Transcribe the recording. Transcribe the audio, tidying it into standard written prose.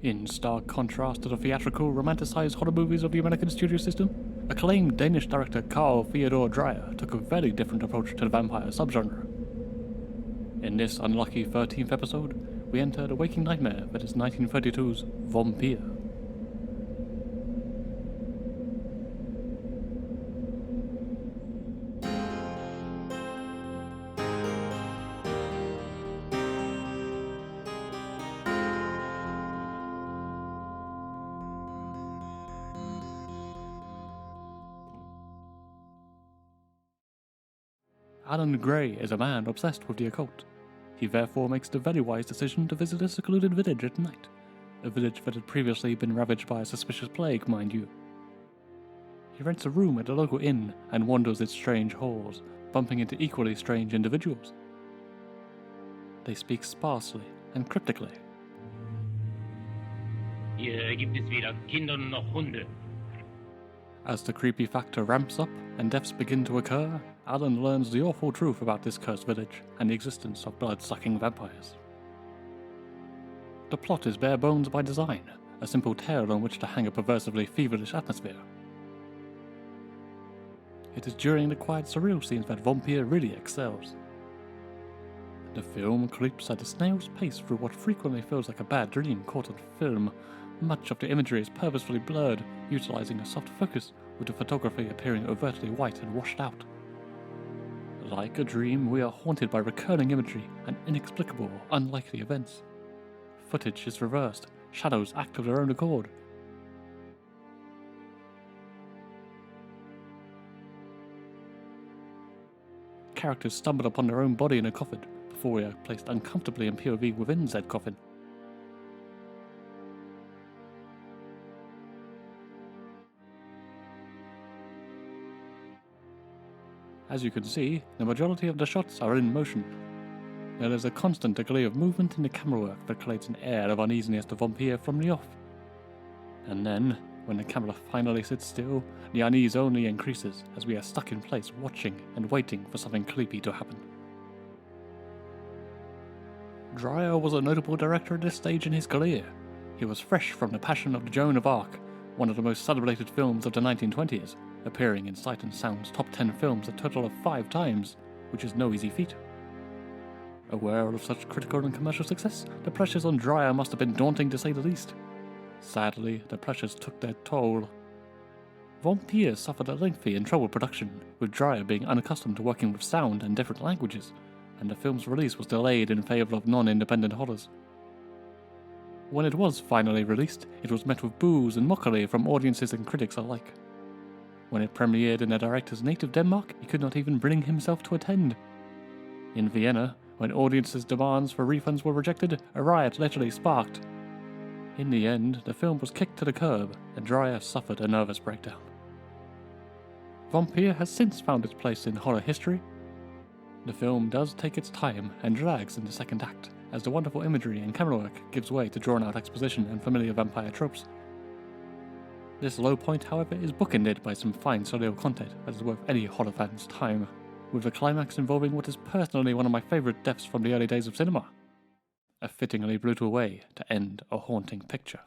In stark contrast to the theatrical, romanticized horror movies of the American studio system, acclaimed Danish director Carl Theodor Dreyer took a very different approach to the vampire subgenre. In this unlucky 13th episode, we enter the waking nightmare that is 1932's Vampyr. Alan Gray is a man obsessed with the occult. He therefore makes the very wise decision to visit a secluded village at night, a village that had previously been ravaged by a suspicious plague, mind you. He rents a room at a local inn and wanders its strange halls, bumping into equally strange individuals. They speak sparsely and cryptically. Hier gibt es weder Kinder noch Hunde. As the creepy factor ramps up and deaths begin to occur, Alan learns the awful truth about this cursed village and the existence of blood-sucking vampires. The plot is bare bones by design, a simple tale on which to hang a perversively feverish atmosphere. It is during the quiet surreal scenes that Vampyr really excels. The film creeps at a snail's pace through what frequently feels like a bad dream caught on film. Much of the imagery is purposefully blurred, utilizing a soft focus, with the photography appearing overtly white and washed out. Like a dream, we are haunted by recurring imagery and inexplicable or unlikely events. Footage is reversed, shadows act of their own accord. Characters stumble upon their own body in a coffin, before we are placed uncomfortably in POV within said coffin. As you can see, the majority of the shots are in motion. There is a constant degree of movement in the camera work that creates an air of uneasiness to Vampyr from the off. And then, when the camera finally sits still, the unease only increases as we are stuck in place watching and waiting for something creepy to happen. Dreyer was a notable director at this stage in his career. He was fresh from The Passion of Joan of Arc, one of the most celebrated films of the 1920s, appearing in Sight and Sound's top 10 films a total of 5 times, which is no easy feat. Aware of such critical and commercial success, the pressures on Dreyer must have been daunting to say the least. Sadly, the pressures took their toll. Vampyr suffered a lengthy and troubled production, with Dreyer being unaccustomed to working with sound and different languages, and the film's release was delayed in favour of non-independent horrors. When it was finally released, it was met with boos and mockery from audiences and critics alike. When it premiered in the director's native Denmark, he could not even bring himself to attend. In Vienna, when audiences' demands for refunds were rejected, a riot literally sparked. In the end, the film was kicked to the curb, and Dreyer suffered a nervous breakdown. Vampyr has since found its place in horror history. The film does take its time and drags in the second act, as the wonderful imagery and camera work gives way to drawn-out exposition and familiar vampire tropes. This low point, however, is bookended by some fine surreal content that is worth any horror fan's time, with the climax involving what is personally one of my favourite deaths from the early days of cinema. A fittingly brutal way to end a haunting picture.